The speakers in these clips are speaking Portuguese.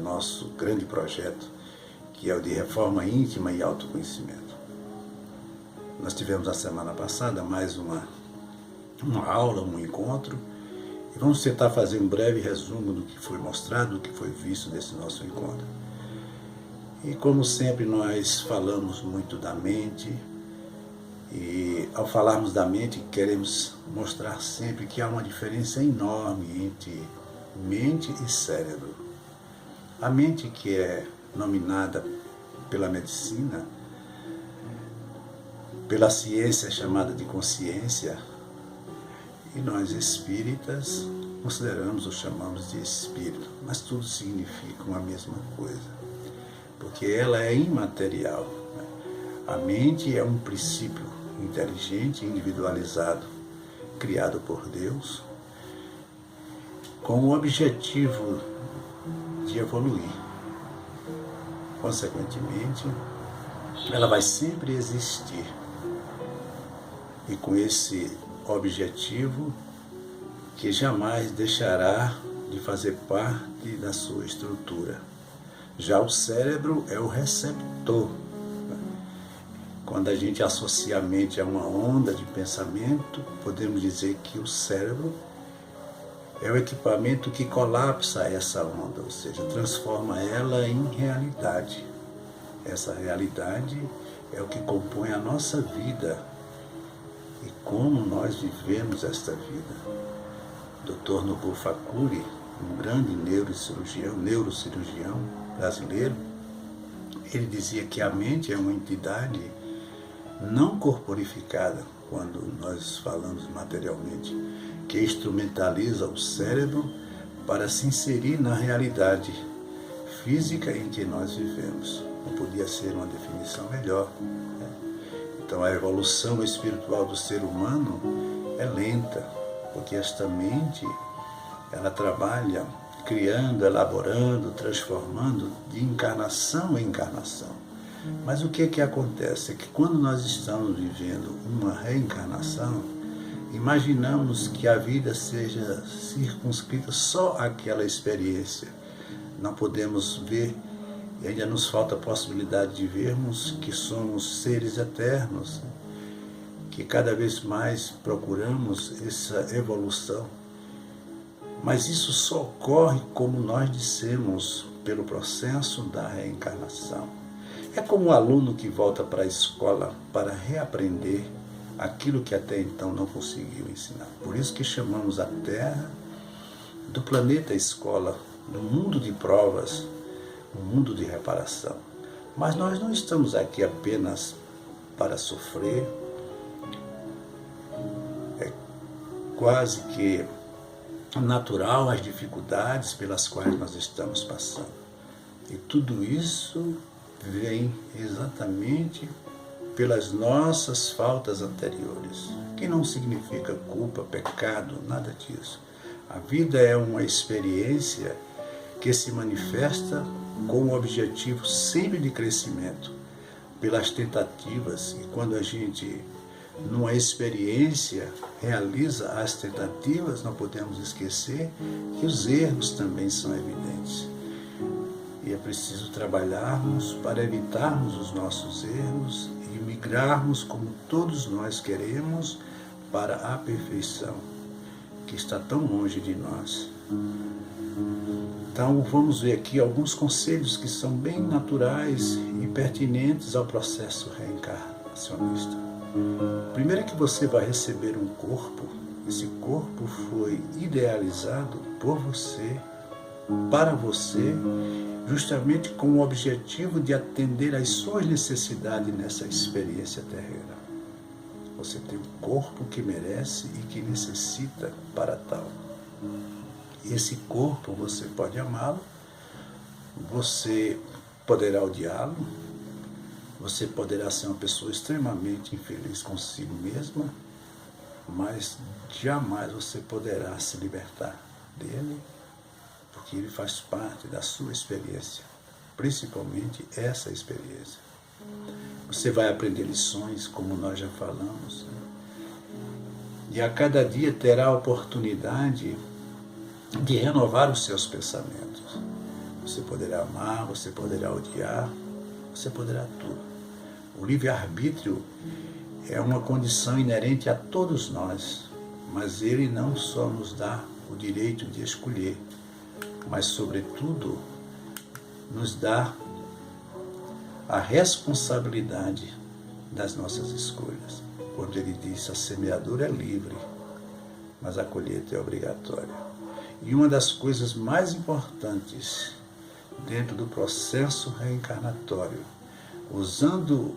nosso grande projeto, que é o de reforma íntima e autoconhecimento. Nós tivemos na semana passada mais uma aula, um encontro, e vamos tentar fazer um breve resumo do que foi mostrado, do que foi visto desse nosso encontro. E como sempre nós falamos muito da mente, e ao falarmos da mente queremos mostrar sempre que há uma diferença enorme entre mente e cérebro. A mente, que é nominada pela medicina, pela ciência chamada de consciência, e nós espíritas consideramos ou chamamos de espírito, mas tudo significa uma mesma coisa, porque ela é imaterial. A mente é um princípio inteligente, individualizado, criado por Deus, com o objetivo de evoluir. Consequentemente, ela vai sempre existir. E com esse objetivo que jamais deixará de fazer parte da sua estrutura. Já o cérebro é o receptor. Quando a gente associa a mente a uma onda de pensamento, podemos dizer que o cérebro é o equipamento que colapsa essa onda, ou seja, transforma ela em realidade. Essa realidade é o que compõe a nossa vida e como nós vivemos esta vida. Dr. Nobuo Fakuri, um grande neurocirurgião brasileiro, ele dizia que a mente é uma entidade não corporificada, quando nós falamos materialmente, que instrumentaliza o cérebro para se inserir na realidade física em que nós vivemos. Não podia ser uma definição melhor, né? Então a evolução espiritual do ser humano é lenta, porque esta mente, ela trabalha criando, elaborando, transformando de encarnação em encarnação. Mas o que acontece? É que quando nós estamos vivendo uma reencarnação, imaginamos que a vida seja circunscrita só àquela experiência. Não podemos ver, e ainda nos falta a possibilidade de vermos que somos seres eternos, que cada vez mais procuramos essa evolução. Mas isso só ocorre, como nós dissemos, pelo processo da reencarnação. É como um aluno que volta para a escola para reaprender aquilo que até então não conseguiu ensinar. Por isso que chamamos a Terra do planeta escola, do mundo de provas, um mundo de reparação. Mas nós não estamos aqui apenas para sofrer. É quase que natural as dificuldades pelas quais nós estamos passando. E tudo isso vem exatamente pelas nossas faltas anteriores, que não significa culpa, pecado, nada disso. A vida é uma experiência que se manifesta com o objetivo sempre de crescimento, pelas tentativas, e quando a gente, numa experiência, realiza as tentativas, não podemos esquecer que os erros também são evidentes. E é preciso trabalharmos para evitarmos os nossos erros e migrarmos, como todos nós queremos, para a perfeição, que está tão longe de nós. Então vamos ver aqui alguns conselhos que são bem naturais e pertinentes ao processo reencarnacionista. Primeiro é que você vai receber um corpo. Esse corpo foi idealizado por você, para você, justamente com o objetivo de atender às suas necessidades nessa experiência terrena. Você tem um corpo que merece e que necessita para tal. Esse corpo você pode amá-lo, você poderá odiá-lo, você poderá ser uma pessoa extremamente infeliz consigo mesma, mas jamais você poderá se libertar dele, porque ele faz parte da sua experiência, principalmente essa experiência. Você vai aprender lições, como nós já falamos, e a cada dia terá a oportunidade de renovar os seus pensamentos. Você poderá amar, você poderá odiar, você poderá tudo. O livre-arbítrio é uma condição inerente a todos nós, mas ele não só nos dá o direito de escolher, mas, sobretudo, nos dá a responsabilidade das nossas escolhas. Quando ele diz: a semeadura é livre, mas a colheita é obrigatória. E uma das coisas mais importantes dentro do processo reencarnatório, usando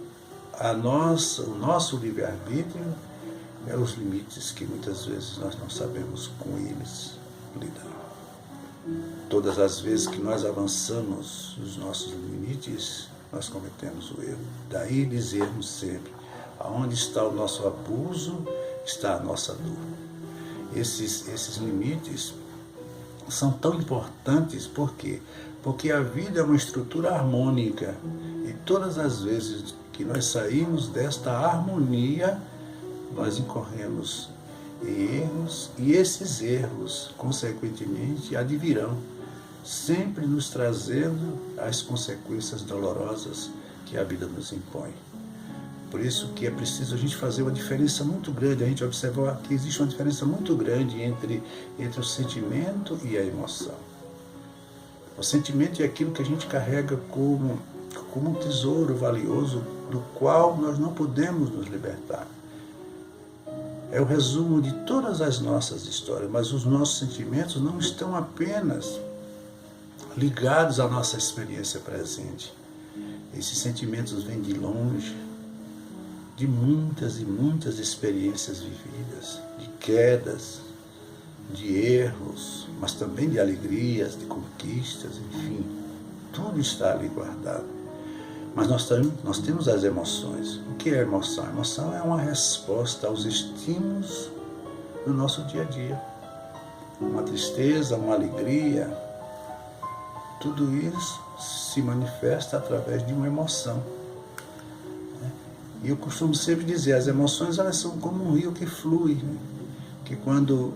o nosso livre-arbítrio, é os limites que muitas vezes nós não sabemos com eles lidar. Todas as vezes que nós avançamos os nossos limites, nós cometemos o erro. Daí dizermos sempre: aonde está o nosso abuso, está a nossa dor. Esses limites são tão importantes, por quê? Porque a vida é uma estrutura harmônica, e todas as vezes que nós saímos desta harmonia, nós incorremos em erros, e esses erros, consequentemente, advirão, sempre nos trazendo as consequências dolorosas que a vida nos impõe. Por isso que é preciso a gente fazer uma diferença muito grande. A gente observou que existe uma diferença muito grande entre o sentimento e a emoção. O sentimento é aquilo que a gente carrega como um tesouro valioso, do qual nós não podemos nos libertar. É o resumo de todas as nossas histórias, mas os nossos sentimentos não estão apenas ligados à nossa experiência presente. Esses sentimentos vêm de longe, de muitas e muitas experiências vividas, de quedas, de erros, mas também de alegrias, de conquistas, enfim, tudo está ali guardado. Mas nós temos as emoções. O que é emoção? A emoção é uma resposta aos estímulos do nosso dia a dia. Uma tristeza, uma alegria, tudo isso se manifesta através de uma emoção. E eu costumo sempre dizer, as emoções, elas são como um rio que flui, que quando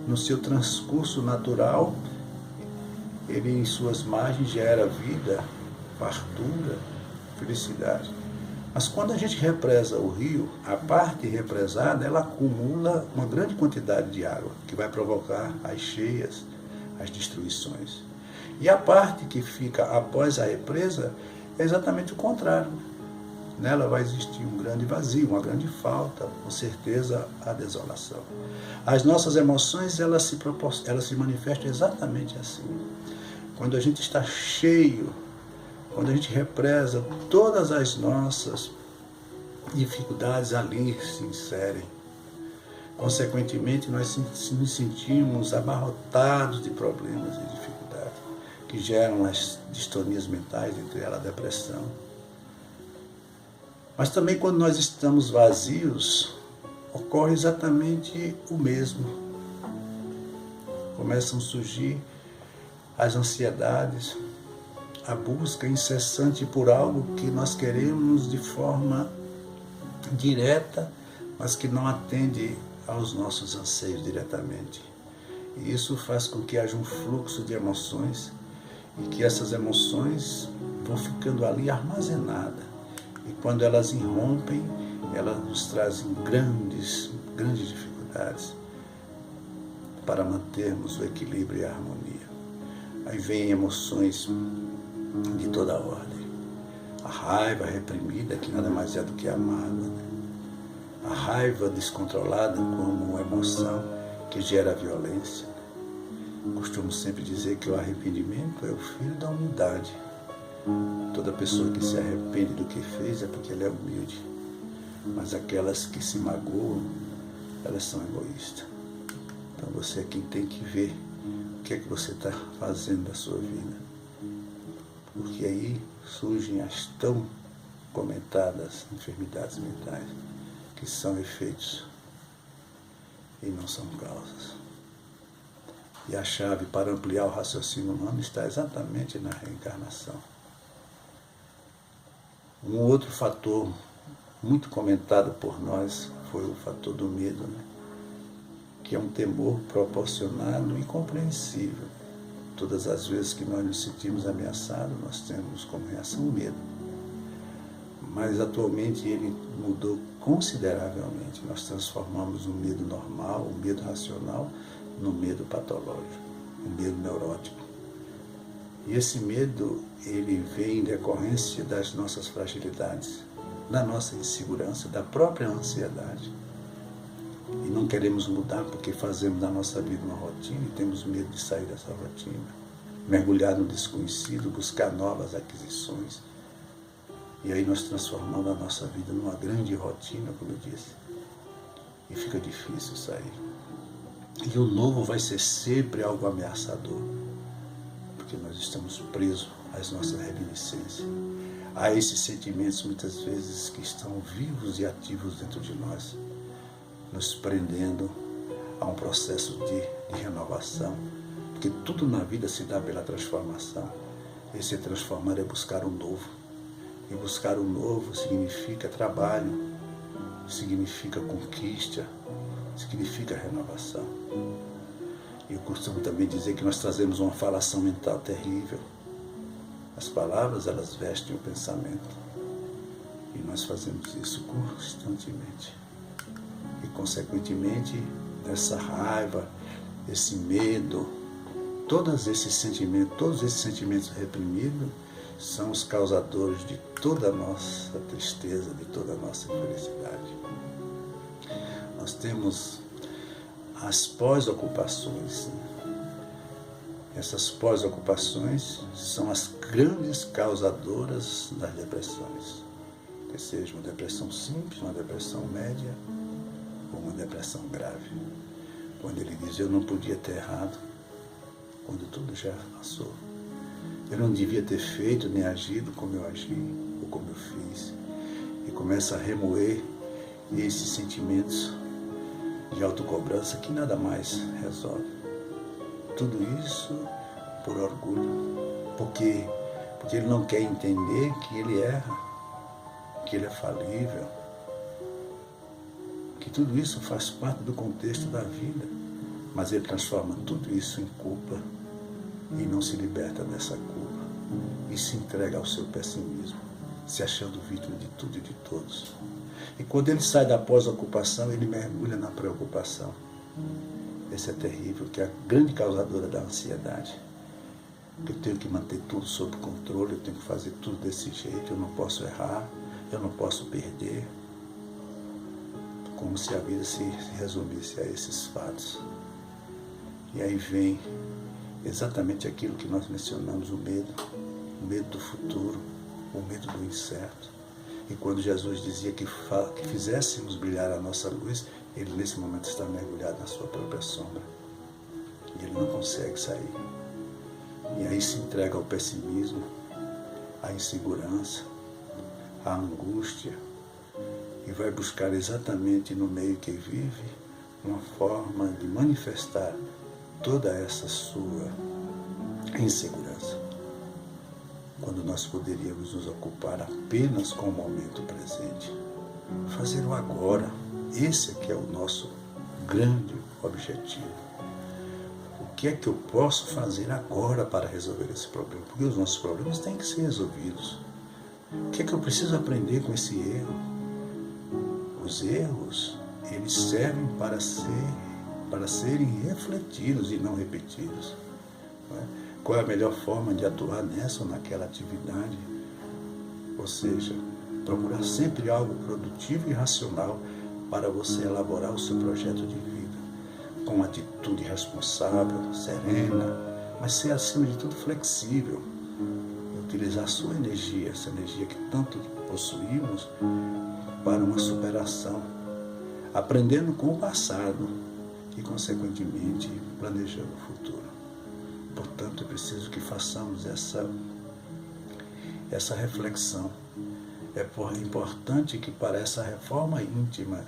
no seu transcurso natural, ele em suas margens gera vida, fartura, felicidade. Mas quando a gente represa o rio, a parte represada, ela acumula uma grande quantidade de água, que vai provocar as cheias, as destruições. E a parte que fica após a represa é exatamente o contrário. Nela vai existir um grande vazio, uma grande falta, com certeza a desolação. As nossas emoções, elas se manifestam exatamente assim. Quando a gente está cheio, quando a gente represa, todas as nossas dificuldades ali se inserem. Consequentemente, nós nos sentimos abarrotados de problemas e dificuldades, que geram as distonias mentais, entre elas a depressão. Mas também quando nós estamos vazios, ocorre exatamente o mesmo. Começam a surgir as ansiedades, a busca incessante por algo que nós queremos de forma direta, mas que não atende aos nossos anseios diretamente. E isso faz com que haja um fluxo de emoções e que essas emoções vão ficando ali armazenadas. E quando elas irrompem, elas nos trazem grandes dificuldades para mantermos o equilíbrio e a harmonia. Aí vem emoções de toda ordem. A raiva reprimida, que nada mais é do que a mágoa. A raiva descontrolada como uma emoção que gera violência. Costumo sempre dizer que o arrependimento é o filho da humildade. Toda pessoa que se arrepende do que fez é porque ela é humilde. Mas aquelas que se magoam, elas são egoístas. Então você é quem tem que ver o que é que você está fazendo da sua vida. Porque aí surgem as tão comentadas enfermidades mentais, que são efeitos e não são causas. E a chave para ampliar o raciocínio humano está exatamente na reencarnação. Um outro fator muito comentado por nós foi o fator do medo, que é um temor proporcionado e compreensível. Todas as vezes que nós nos sentimos ameaçados, nós temos como reação o medo. Mas atualmente ele mudou consideravelmente. Nós transformamos o medo normal, o medo racional, no medo patológico, o medo neurótico. E esse medo, ele vem em decorrência das nossas fragilidades, da nossa insegurança, da própria ansiedade. E não queremos mudar porque fazemos da nossa vida uma rotina e temos medo de sair dessa rotina, mergulhar no desconhecido, buscar novas aquisições. E aí nós transformamos a nossa vida numa grande rotina, como eu disse. E fica difícil sair. E o novo vai ser sempre algo ameaçador, porque nós estamos presos às nossas reminiscências, a esses sentimentos muitas vezes que estão vivos e ativos dentro de nós, nos prendendo a um processo de renovação, porque tudo na vida se dá pela transformação. E se transformar é buscar o novo. E buscar o novo significa trabalho, significa conquista, significa renovação. E eu costumo também dizer que nós trazemos uma falação mental terrível. As palavras, elas vestem o pensamento. E nós fazemos isso constantemente. E, consequentemente, essa raiva, esse medo, todos esses sentimentos reprimidos, são os causadores de toda a nossa tristeza, de toda a nossa infelicidade. Nós temos as pós-ocupações. Essas pós-ocupações são as grandes causadoras das depressões. Que seja uma depressão simples, uma depressão média ou uma depressão grave. Quando ele diz, eu não podia ter errado, quando tudo já passou. Eu não devia ter feito nem agido como eu agi ou como eu fiz. E começa a remoer esses sentimentos de autocobrança que nada mais resolve. Tudo isso por orgulho, porque ele não quer entender que ele erra, que ele é falível, que tudo isso faz parte do contexto da vida, mas ele transforma tudo isso em culpa e não se liberta dessa culpa e se entrega ao seu pessimismo, se achando vítima de tudo e de todos. E quando ele sai da pós-ocupação, ele mergulha na preocupação. Esse é terrível, que é a grande causadora da ansiedade. Eu tenho que manter tudo sob controle, eu tenho que fazer tudo desse jeito, eu não posso errar, eu não posso perder. Como se a vida se resumisse a esses fatos. E aí vem exatamente aquilo que nós mencionamos, o medo do futuro, o medo do incerto. E quando Jesus dizia que fizéssemos brilhar a nossa luz, ele nesse momento está mergulhado na sua própria sombra. E ele não consegue sair. E aí se entrega ao pessimismo, à insegurança, à angústia, e vai buscar exatamente no meio que vive uma forma de manifestar toda essa sua insegurança. Quando nós poderíamos nos ocupar apenas com o momento presente, fazer o agora. Esse aqui é o nosso grande objetivo. O que é que eu posso fazer agora para resolver esse problema? Porque os nossos problemas têm que ser resolvidos. O que é que eu preciso aprender com esse erro? Os erros, eles servem para serem refletidos e não repetidos. Não é? Qual é a melhor forma de atuar nessa ou naquela atividade? Ou seja, procurar sempre algo produtivo e racional para você elaborar o seu projeto de vida, com uma atitude responsável, serena, mas ser acima de tudo flexível, utilizar a sua energia, essa energia que tanto possuímos, para uma superação, aprendendo com o passado e, consequentemente, planejando o futuro. Portanto, é preciso que façamos essa reflexão. É importante que para essa reforma íntima,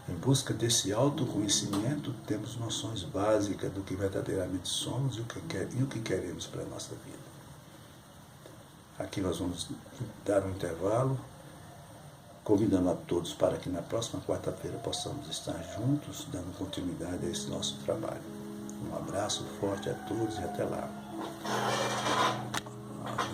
em busca desse autoconhecimento, temos noções básicas do que verdadeiramente somos e o que queremos para a nossa vida. Aqui nós vamos dar um intervalo, convidando a todos para que na próxima quarta-feira possamos estar juntos, dando continuidade a esse nosso trabalho. Um abraço forte a todos e até lá.